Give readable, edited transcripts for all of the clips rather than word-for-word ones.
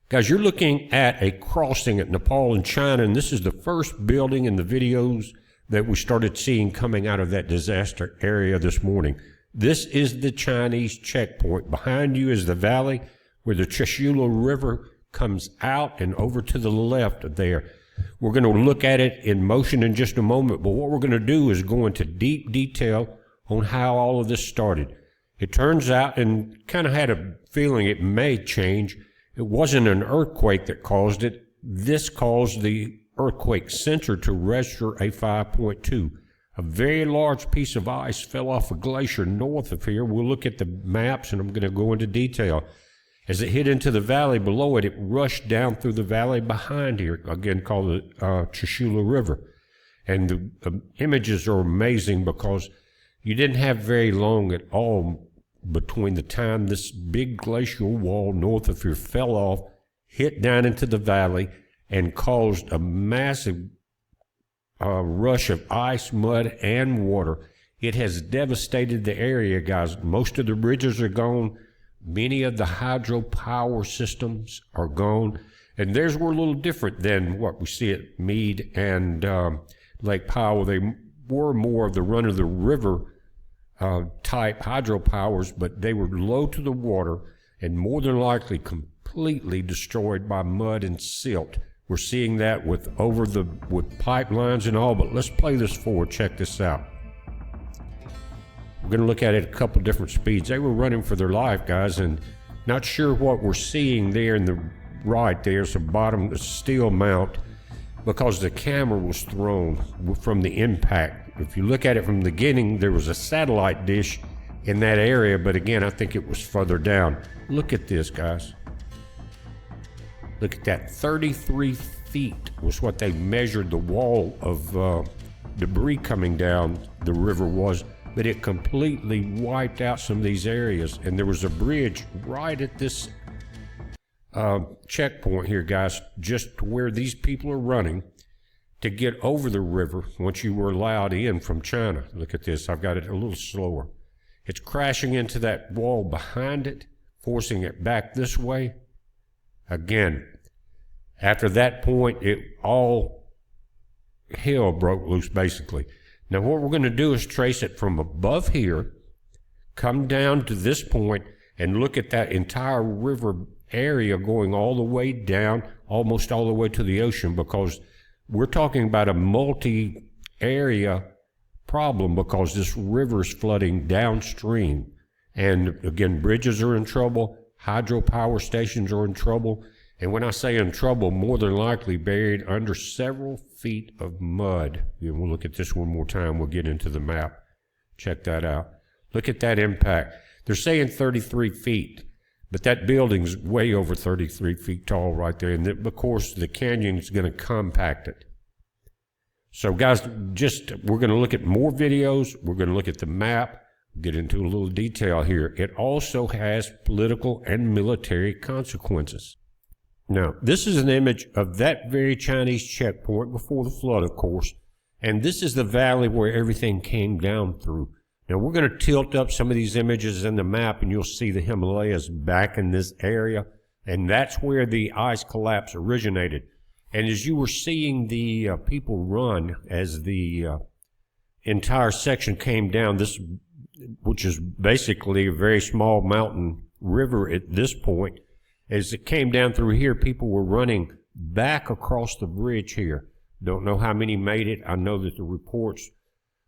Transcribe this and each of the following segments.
Guys, you're looking at a crossing at Nepal and China, and this is the first building in the videos that we started seeing coming out of that disaster area this morning. This is the Chinese checkpoint. Behind you is the valley where the Chishula River comes out and over to the left there. We're going to look at it in motion in just a moment, but what we're going to do is go into deep detail on how all of this started. It turns out, and kind of had a feeling it may change, it wasn't an earthquake that caused it. This caused the earthquake center to register a 5.2. A very large piece of ice fell off a glacier north of here. We'll look at the maps, and I'm going to go into detail. As it hit into the valley below it, it rushed down through the valley behind here, again called the Chishula River. And the images are amazing because you didn't have very long at all between the time this big glacial wall north of here fell off, hit down into the valley, and caused a massive rush of ice, mud, and water. It has devastated the area, guys. Most of the bridges are gone. Many of the hydropower systems are gone. And theirs were a little different than what we see at Meade and Lake Powell. They were more of the run-of-the-river type hydropowers, but they were low to the water and more than likely completely destroyed by mud and silt. We're seeing that with pipelines and all, but let's play this forward. Check this out. We're going to look at it at a couple different speeds. They were running for their life, guys, and not sure what we're seeing there in the right. There's a bottom steel mount because the camera was thrown from the impact. If you look at it from the beginning, there was a satellite dish in that area, but again, I think it was further down. Look at this, guys. Look at that. 33 feet was what they measured the wall of debris coming down the river was, but it completely wiped out some of these areas. And there was a bridge right at this checkpoint here, guys, just to where these people are running to get over the river once you were allowed in from China. Look at this. I've got it a little slower. It's crashing into that wall behind it, forcing it back this way. Again, after that point, all hell broke loose, basically. Now, what we're going to do is trace it from above here, come down to this point, and look at that entire river area going all the way down, almost all the way to the ocean, because we're talking about a multi-area problem because this river is flooding downstream. And again, bridges are in trouble, hydropower stations are in trouble, and when I say in trouble, more than likely buried under several feet of mud. And we'll look at this one more time. We'll get into the map. Check that out. Look at that impact. They're saying 33 feet, but that building's way over 33 feet tall right there. And of course, the canyon is going to compact it. So guys, we're going to look at more videos. We're going to look at the map, get into a little detail here. It also has political and military consequences. Now, this is an image of that very Chinese checkpoint before the flood, of course, and this is the valley where everything came down through. Now, we're going to tilt up some of these images in the map, and you'll see the Himalayas back in this area, and that's where the ice collapse originated. And as you were seeing the people run as the entire section came down, this, which is basically a very small mountain river at this point, as it came down through here, people were running back across the bridge here. Don't know how many made it. I know that the reports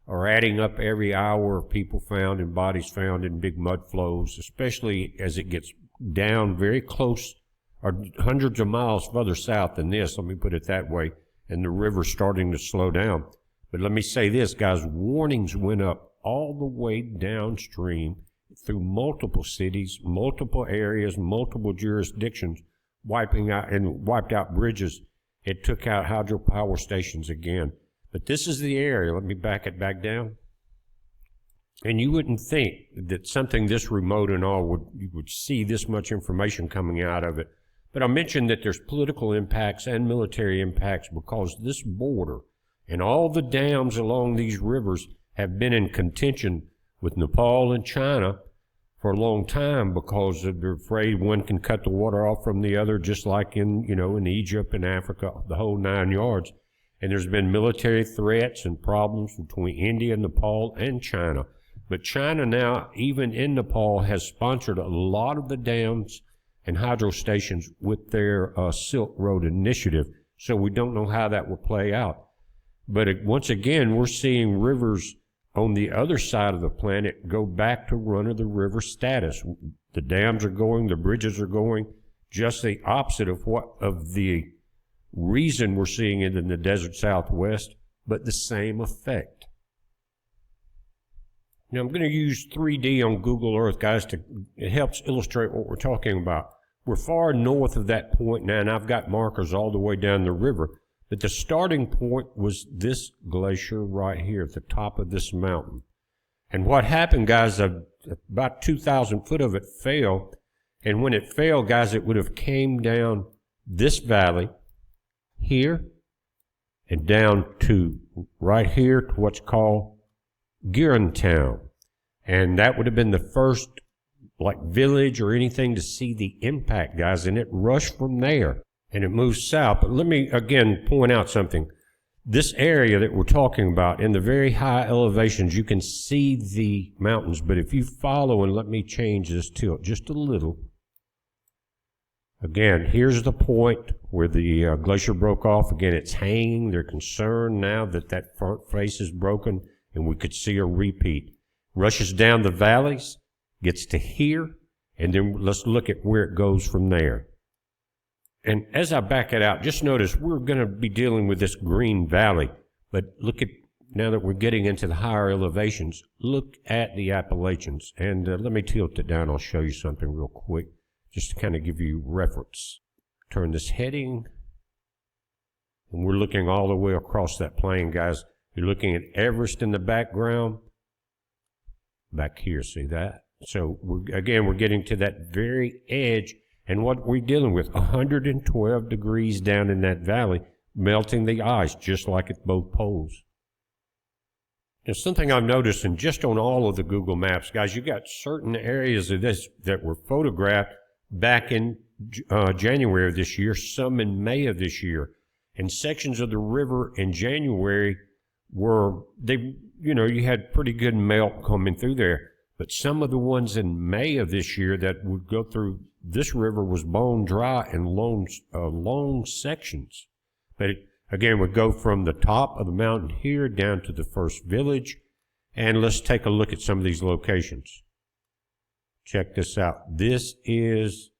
are adding up every hour of people found and bodies found in big mud flows, especially as it gets down very close, or hundreds of miles further south than this, let me put it that way, and the river's starting to slow down. But let me say this, guys, warnings went up all the way downstream through multiple cities, multiple areas, multiple jurisdictions, wiped out bridges. It took out hydropower stations again. But this is the area. Let me back it back down. And you wouldn't think that something this remote and all you would see this much information coming out of it. But I mentioned that there's political impacts and military impacts because this border and all the dams along these rivers have been in contention with Nepal and China for a long time because they're afraid one can cut the water off from the other, just like in, in Egypt and Africa, the whole 9 yards. And there's been military threats and problems between India, Nepal, and China. But China now, even in Nepal, has sponsored a lot of the dams and hydro stations with their Silk Road initiative. So we don't know how that will play out. But once again, we're seeing rivers on the other side of the planet go back to run-of-the-river status. The dams are going, the bridges are going, just the opposite of the reason we're seeing it in the desert Southwest, but the same effect. Now, I'm going to use 3D on Google Earth, guys, it helps illustrate what we're talking about. We're far north of that point now, and I've got markers all the way down the river. But the starting point was this glacier right here at the top of this mountain. And what happened, guys, about 2,000 foot of it fell. And when it fell, guys, it would have came down this valley here and down to right here to what's called Town. And that would have been the first village or anything to see the impact, guys. And it rushed from there. And it moves south. But let me again point out something. This area that we're talking about, in the very high elevations, you can see the mountains. But if you follow, and let me change this tilt just a little. Again, here's the point where the glacier broke off. Again, it's hanging. They're concerned now that that front face is broken, and we could see a repeat. Rushes down the valleys, gets to here, and then let's look at where it goes from there. And as I back it out, just notice we're going to be dealing with this green valley. But look at, now that we're getting into the higher elevations, look at the Appalachians. And let me tilt it down. I'll show you something real quick, just to kind of give you reference. Turn this heading. And we're looking all the way across that plain, guys. You're looking at Everest in the background. Back here, see that? So, we're getting to that very edge. And what we're dealing with, 112 degrees down in that valley, melting the ice just like at both poles. Now, something I've noticed, and just on all of the Google Maps, guys, you got certain areas of this that were photographed back in January of this year, some in May of this year. And sections of the river in January you had pretty good melt coming through there. But some of the ones in May of this year that would go through this river was bone dry in long sections. But it, again, would go from the top of the mountain here down to the first village. And let's take a look at some of these locations. Check this out. This is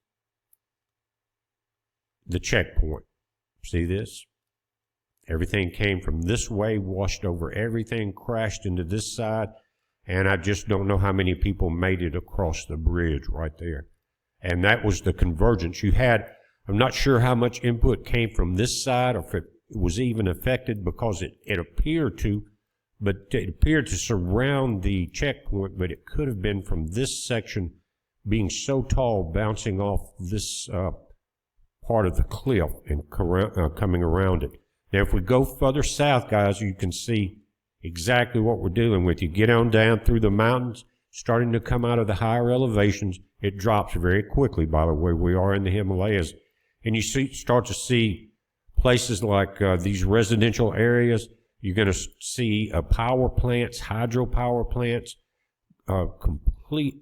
the checkpoint. See this? Everything came from this way, washed over everything, crashed into this side. And I just don't know how many people made it across the bridge right there. And that was the convergence. You had, I'm not sure how much input came from this side or if it was even affected because it appeared to, but it appeared to surround the checkpoint, but it could have been from this section being so tall, bouncing off this part of the cliff and coming around it. Now, if we go further south, guys, you can see exactly what we're dealing with. You get on down through the mountains, starting to come out of the higher elevations. It drops very quickly, by the way. We are in the Himalayas. And you start to see places like these residential areas. You're going to see power plants, hydropower plants, complete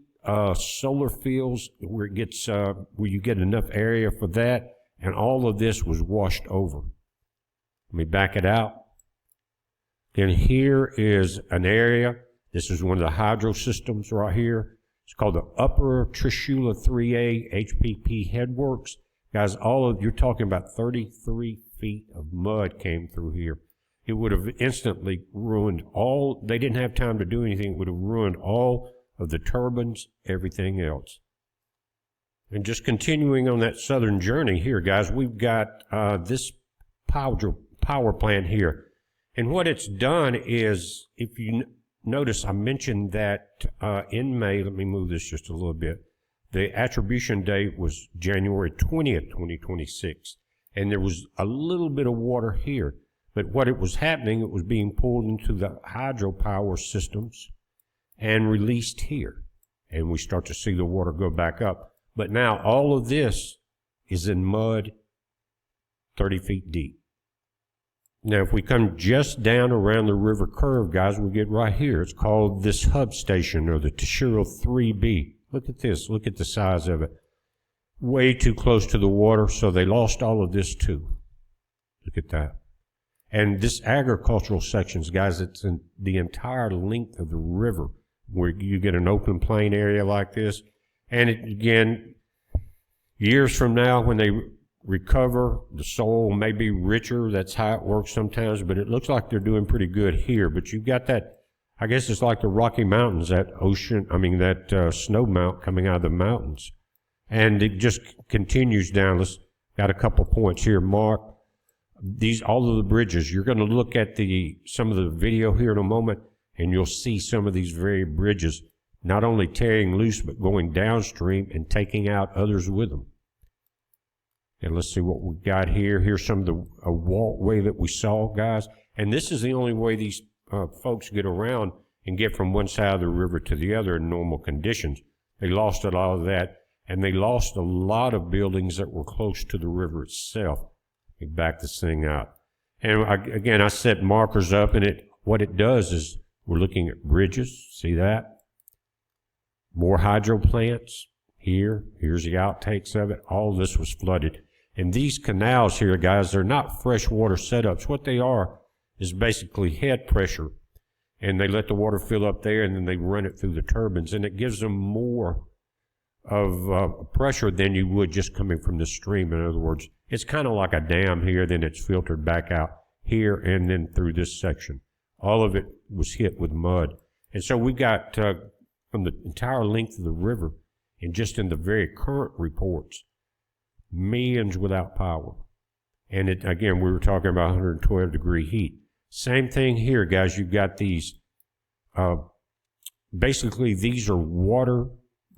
solar fields where you get enough area for that. And all of this was washed over. Let me back it out. Then here is an area. This is one of the hydro systems right here. It's called the Upper Trishula 3A HPP Headworks. Guys, you're talking about 33 feet of mud came through here. It would have instantly ruined they didn't have time to do anything. It would have ruined all of the turbines, everything else. And just continuing on that southern journey here, guys, we've got this power plant here. And what it's done is, if you notice, I mentioned that in May, let me move this just a little bit, the attribution date was January 20th, 2026. And there was a little bit of water here. But what it was happening, it was being pulled into the hydropower systems and released here. and we start to see the water go back up. But now all of this is in mud 30 feet deep. Now, if we come just down around the river curve, guys, we get right here. It's called this hub station, or the Tashiro 3B. Look at this. Look at the size of it. Way too close to the water, so they lost all of this too. Look at that. And this agricultural sections, guys, it's in the entire length of the river, where you get an open plain area like this. And it, again, years from now, when they recover, the soil may be richer. That's how it works sometimes, but it looks like they're doing pretty good here. But you've got that, I guess it's like the Rocky Mountains, that snow mount coming out of the mountains. And it just continues down. Let's got a couple points here, Mark. All of the bridges, you're going to look at some of the video here in a moment, and you'll see some of these very bridges not only tearing loose, but going downstream and taking out others with them. And let's see what we got here. Here's some of the walkway that we saw, guys. And this is the only way these folks get around and get from one side of the river to the other in normal conditions. They lost a lot of that, and they lost a lot of buildings that were close to the river itself. Let me back this thing out. And again, I set markers up, and what it does is we're looking at bridges. See that? More hydro plants here. Here's the outtakes of it. All this was flooded. And these canals here, guys, they're not freshwater setups. What they are is basically head pressure. And they let the water fill up there, and then they run it through the turbines. And it gives them more of pressure than you would just coming from the stream. In other words, it's kind of like a dam here, then it's filtered back out here and then through this section. All of it was hit with mud. And so we got from the entire length of the river, and just in the very current reports, millions without power. And again, we were talking about 112-degree heat. Same thing here, guys. You've got these, basically these are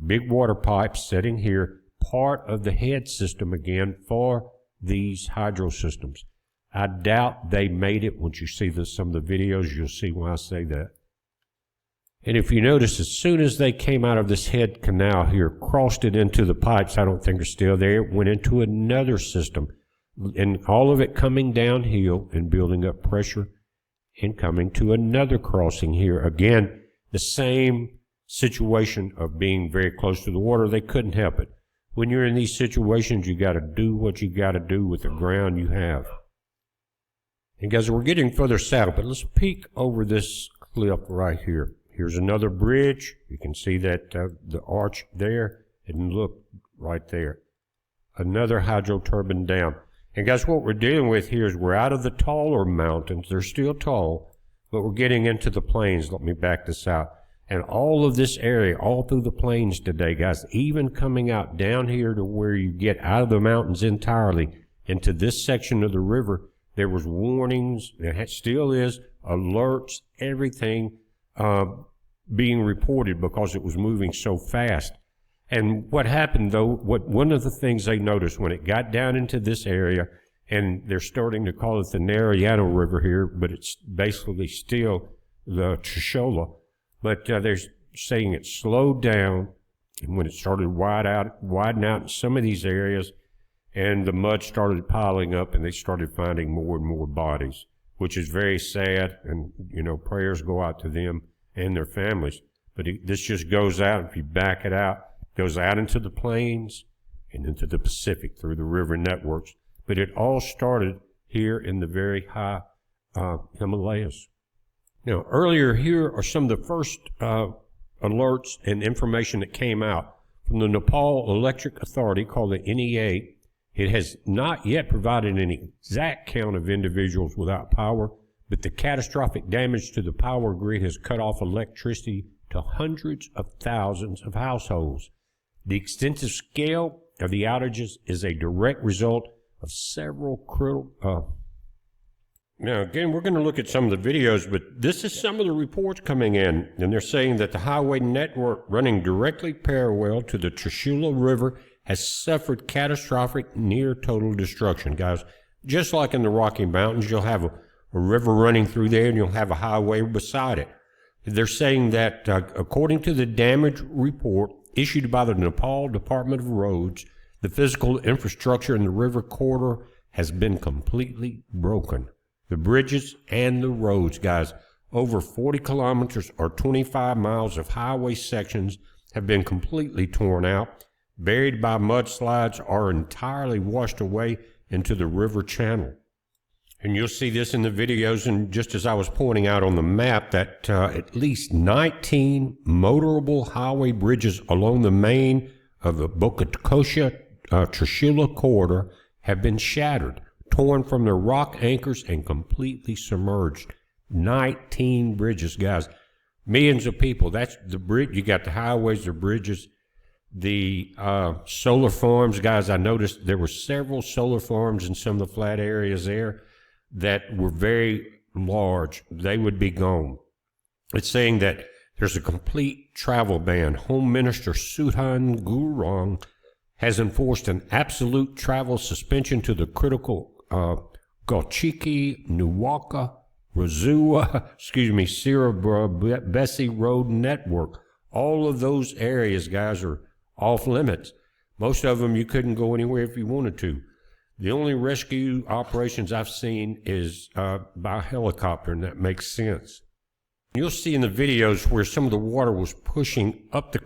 big water pipes sitting here, part of the head system again for these hydro systems. I doubt they made it. Once you see some of the videos, you'll see why I say that. And if you notice, as soon as they came out of this head canal here, crossed it into the pipes, I don't think they're still there, it went into another system. And all of it coming downhill and building up pressure and coming to another crossing here. Again, the same situation of being very close to the water. They couldn't help it. When you're in these situations, you got to do what you got to do with the ground you have. And guys, we're getting further south, but let's peek over this cliff right here. Here's another bridge. You can see that the arch there, and look right there. Another hydro turbine down. And guys, what we're dealing with here is we're out of the taller mountains. They're still tall, but we're getting into the plains. Let me back this out. And all of this area, all through the plains today, guys, even coming out down here to where you get out of the mountains entirely into this section of the river, there was warnings, there still is, alerts, everything being reported because it was moving so fast. And what happened, though, one of the things they noticed when it got down into this area, and they're starting to call it the Narayano River here, but it's basically still the Chishola, but they're saying it slowed down, and when it started widen out in some of these areas, and the mud started piling up, and they started finding more and more bodies, which is very sad, and, prayers go out to them and their families. But this just goes out, if you back it out, goes out into the plains and into the Pacific through the river networks. But it all started here in the very high Himalayas. Now, earlier here are some of the first alerts and information that came out from the Nepal Electric Authority, called the NEA. It has not yet provided an exact count of individuals without power, but the catastrophic damage to the power grid has cut off electricity to hundreds of thousands of households. The extensive scale of the outages is a direct result of several critical... Now, again, we're going to look at some of the videos, but this is some of the reports coming in, and they're saying that the highway network running directly parallel to the Trishula River has suffered catastrophic near-total destruction, guys. Just like in the Rocky Mountains, you'll have a river running through there, and you'll have a highway beside it. They're saying that according to the damage report issued by the Nepal Department of Roads, the physical infrastructure in the river corridor has been completely broken. The bridges and the roads, guys, over 40 kilometers or 25 miles of highway sections have been completely torn out, buried by mudslides, or entirely washed away into the river channel. And you'll see this in the videos, and just as I was pointing out on the map, that at least 19 motorable highway bridges along the main of the Bokatkosia-Trishula corridor have been shattered, torn from their rock anchors, and completely submerged. 19 bridges, guys. Millions of people. That's the bridge. You got the highways, the bridges, the solar farms. Guys, I noticed there were several solar farms in some of the flat areas there that were very large. They would be gone. It's saying that there's a complete travel ban. Home Minister Sudhan Gurung has enforced an absolute travel suspension to the critical Gochiki, Nuwaka, Razua, Sirabesi Road network. All of those areas, guys, are off limits. Most of them you couldn't go anywhere if you wanted to. The only rescue operations I've seen is by helicopter, and that makes sense. You'll see in the videos where some of the water was pushing up the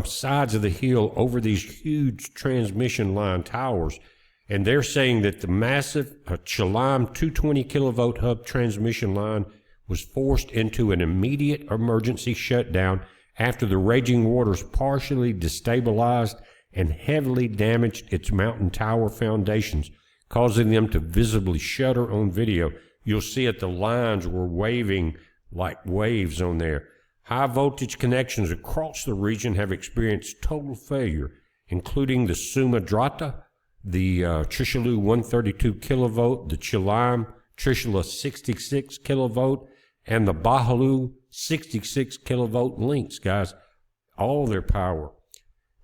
sides of the hill over these huge transmission line towers, and they're saying that the massive Chilam 220 kilovolt hub transmission line was forced into an immediate emergency shutdown after the raging waters partially destabilized and heavily damaged its mountain tower foundations, causing them to visibly shudder on video. You'll see it, the lines were waving like waves on there. High voltage connections across the region have experienced total failure, including the Sumadrata, the Trishula 132 kilovolt, the Chilam Trishula 66 kilovolt, and the Bahalu 66 kilovolt links, guys. All their power.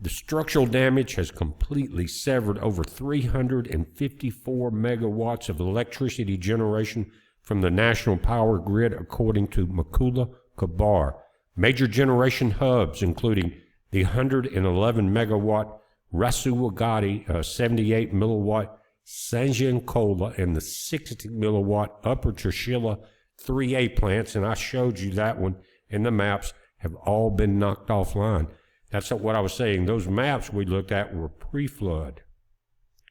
The structural damage has completely severed over 354 megawatts of electricity generation from the national power grid, according to Makula Kabar. Major generation hubs, including the 111 megawatt Rasuwagati 78 milliwatt Sanjian Kola and the 60 milliwatt Upper Trishula 3A plants, and I showed you that one in the maps, have all been knocked offline. That's what I was saying. Those maps we looked at were pre-flood,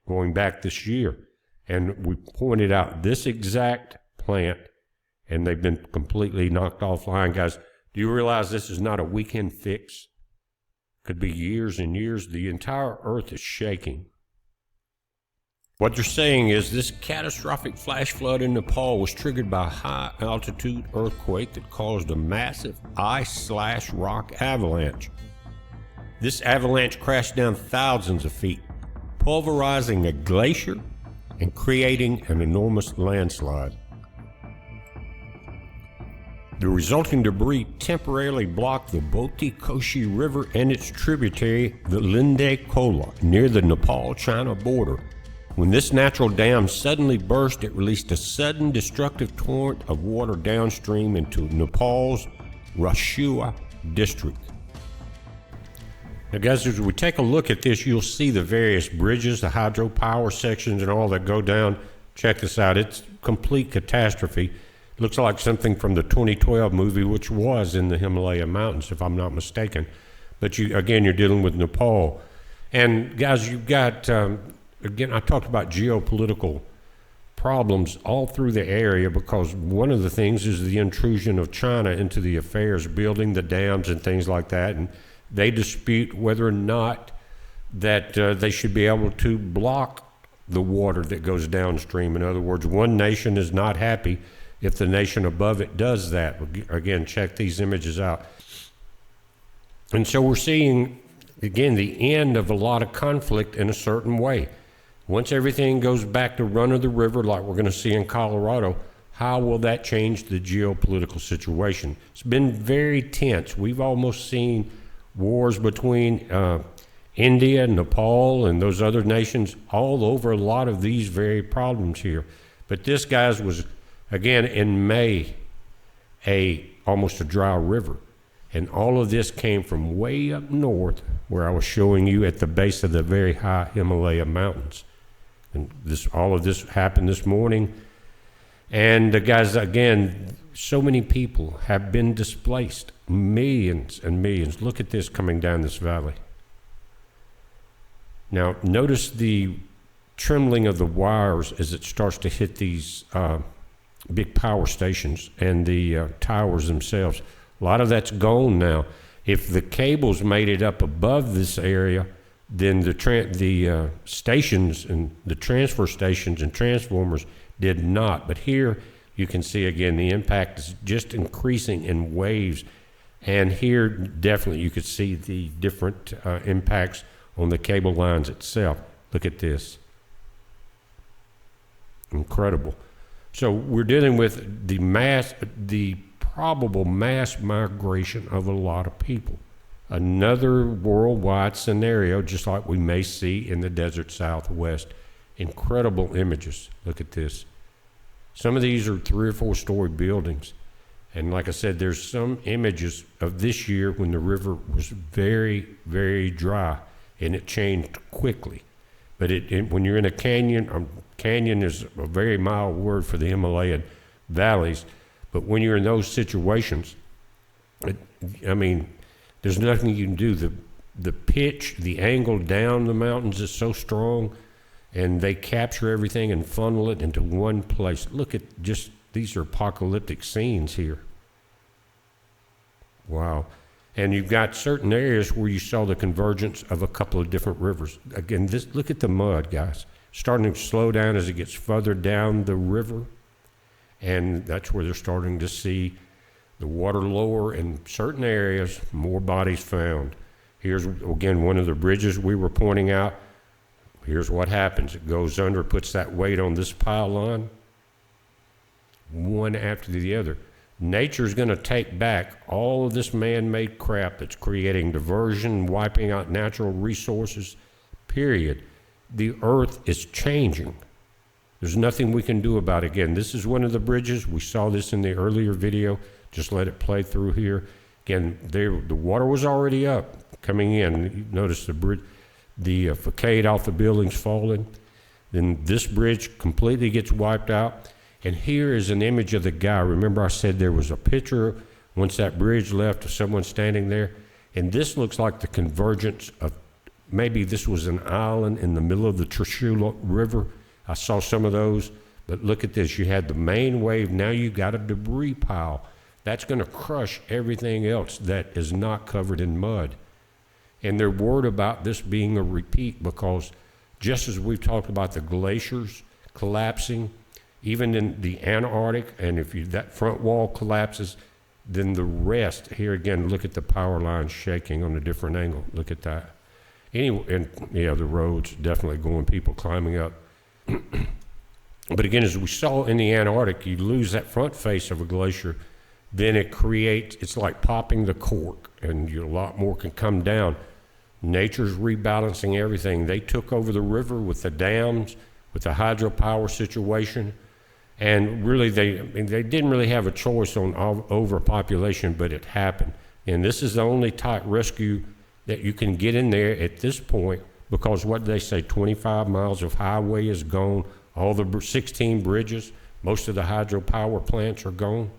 going back this year. And we pointed out this exact plant, and they've been completely knocked offline. Guys, do you realize this is not a weekend fix? Could be years and years. The entire earth is shaking. What they're saying is this catastrophic flash flood in Nepal was triggered by a high-altitude earthquake that caused a massive ice/rock avalanche. This avalanche crashed down thousands of feet, pulverizing a glacier and creating an enormous landslide. The resulting debris temporarily blocked the Boti Koshi River and its tributary, the Linde Kola, near the Nepal-China border. When this natural dam suddenly burst, it released a sudden destructive torrent of water downstream into Nepal's Rashua district. Now guys, as we take a look at this, you'll see the various bridges, the hydropower sections, and all that go down. Check this out. It's a complete catastrophe. Looks like something from the 2012 movie, which was in the Himalayan mountains, if I'm not mistaken. But you're dealing with Nepal. And guys, you've got, again, I talked about geopolitical problems all through the area, because one of the things is the intrusion of China into the affairs, building the dams and things like that. And they dispute whether or not that they should be able to block the water that goes downstream. In other words, one nation is not happy if the nation above it does that. Again, check these images out. And so we're seeing, again, the end of a lot of conflict in a certain way. Once everything goes back to run of the river, like we're going to see in Colorado, how will that change the geopolitical situation? It's been very tense. We've almost seen wars between India, Nepal, and those other nations all over a lot of these very problems here. But this, guys, was, again, in May, a almost a dry river. And all of this came from way up north, where I was showing you at the base of the very high Himalayan mountains. And all of this happened this morning. And guys, again, so many people have been displaced, millions and millions. Look at this coming down this valley. Now, notice the trembling of the wires as it starts to hit these big power stations and the towers themselves. A lot of that's gone now. If the cables made it up above this area, then the stations and the transfer stations and transformers did not. But here you can see again the impact is just increasing in waves. And here definitely you could see the different impacts on the cable lines itself. Look at this. Incredible. So we're dealing with the probable mass migration of a lot of people. Another worldwide scenario, just like we may see in the desert Southwest. Incredible images. Look at this. Some of these are 3 or 4 story buildings. And like I said, there's some images of this year when the river was very, very dry and it changed quickly. But when you're in a canyon, canyon is a very mild word for the Himalayan valleys. But when you're in those situations, there's nothing you can do. The pitch, the angle down the mountains is so strong, and they capture everything and funnel it into one place. Look at these are apocalyptic scenes here. Wow. And you've got certain areas where you saw the convergence of a couple of different rivers. Again, look at the mud, guys. Starting to slow down as it gets further down the river. And that's where they're starting to see the water lower in certain areas, more bodies found. Here's, again, one of the bridges we were pointing out. Here's what happens. It goes under, puts that weight on this pylon, one after the other. Nature's going to take back all of this man-made crap that's creating diversion, wiping out natural resources, period. The earth is changing. There's nothing we can do about it. Again, this is one of the bridges. We saw this in the earlier video. Just let it play through here. Again, the water was already up coming in. You notice the bridge, the facade off the buildings falling. Then this bridge completely gets wiped out. And here is an image of the guy. Remember I said there was a picture once that bridge left of someone standing there? And this looks like the convergence of, maybe this was an island in the middle of the Trishula River. I saw some of those, but look at this. You had the main wave, now you got a debris pile. That's gonna crush everything else that is not covered in mud. And they're worried about this being a repeat because just as we've talked about the glaciers collapsing, even in the Antarctic, and if that front wall collapses, then the rest, here again, look at the power lines shaking on a different angle. Look at that. Anyway, and yeah, the roads definitely going, people climbing up. But again, as we saw in the Antarctic, you lose that front face of a glacier, then it creates, it's like popping the cork, and a lot more can come down. Nature's rebalancing everything. They took over the river with the dams, with the hydropower situation, and really they didn't really have a choice on overpopulation, but it happened. And this is the only type rescue that you can get in there at this point, because what they say, 25 miles of highway is gone, all the 16 bridges, most of the hydropower plants are gone.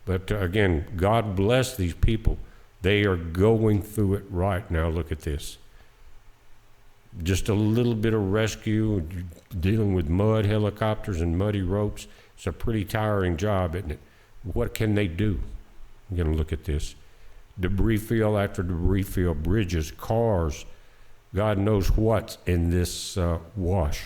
But again, God bless these people. They are going through it right now. Look at this. Just a little bit of rescue, dealing with mud helicopters and muddy ropes. It's a pretty tiring job, isn't it? What can they do? I'm going to look at this. Debris field after debris field, bridges, cars, God knows what's in this wash.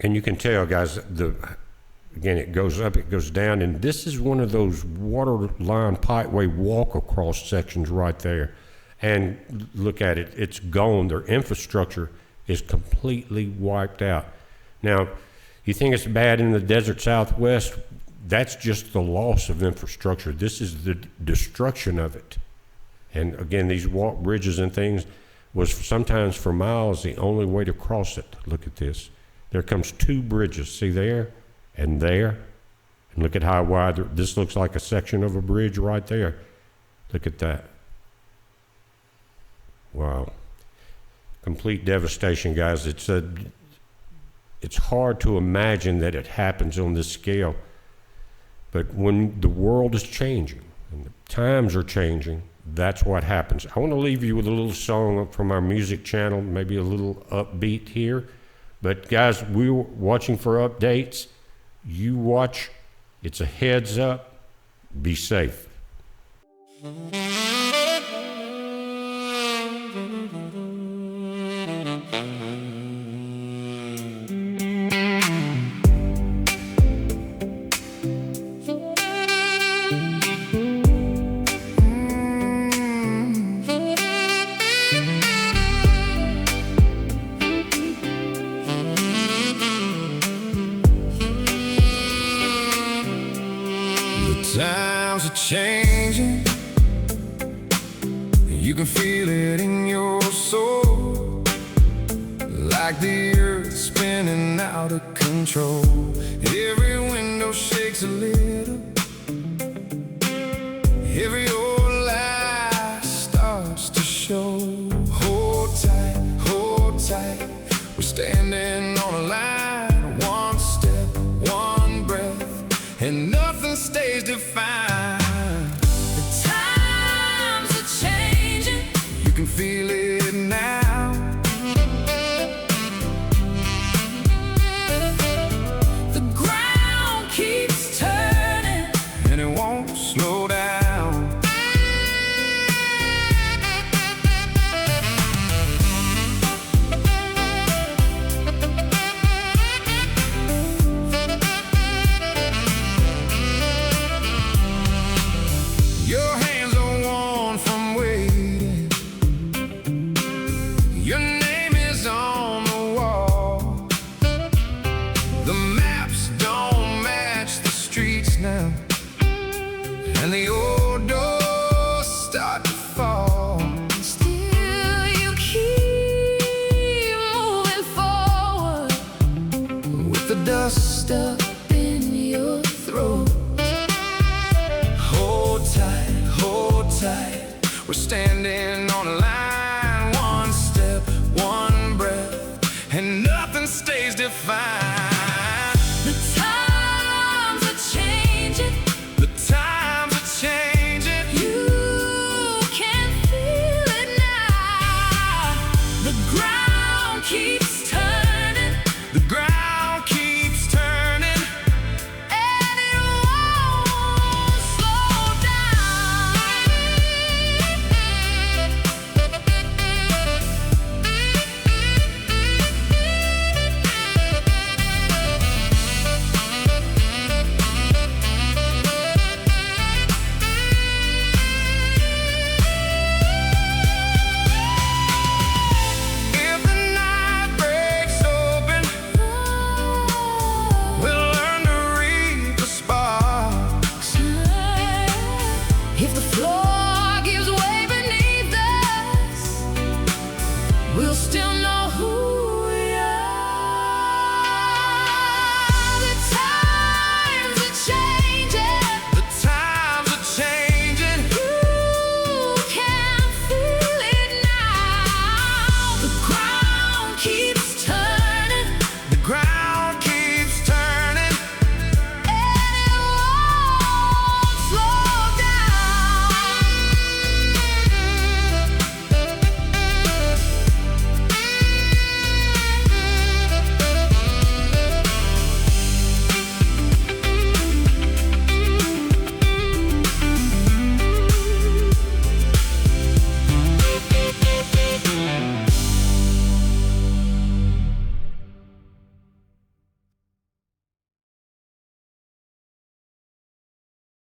And you can tell, guys, again, it goes up, it goes down, and this is one of those waterline pipeway walk across sections right there. And look at it, it's gone. Their infrastructure is completely wiped out. Now, you think it's bad in the desert Southwest? That's just the loss of infrastructure. This is the destruction of it. And again, these walk bridges and things was sometimes for miles the only way to cross it. Look at this. There comes 2 bridges. See there and there? Look at how wide, this looks like a section of a bridge right there. Look at that. Wow. Complete devastation, guys. It's hard to imagine that it happens on this scale. But when the world is changing and the times are changing, that's what happens. I want to leave you with a little song from our music channel, maybe a little upbeat here. But guys, we're watching for updates. You watch. It's a heads up. Be safe. Times are changing, you can feel it in your soul, like the earth spinning out of control. Every window shakes a little, every old lie starts to show. Hold tight, we're standing on a line. One step, one breath, and nothing stays defined. The times are changing, You can feel it now. the ground keeps turning, And it won't slow down. Your hands are worn from waiting, your name is on the wall. The maps don't match the streets now, and the old doors start to fall. still you keep moving forward, With the dust up, in your throat. hold tight, we're standing on a line. One step, one breath, and nothing stays defined.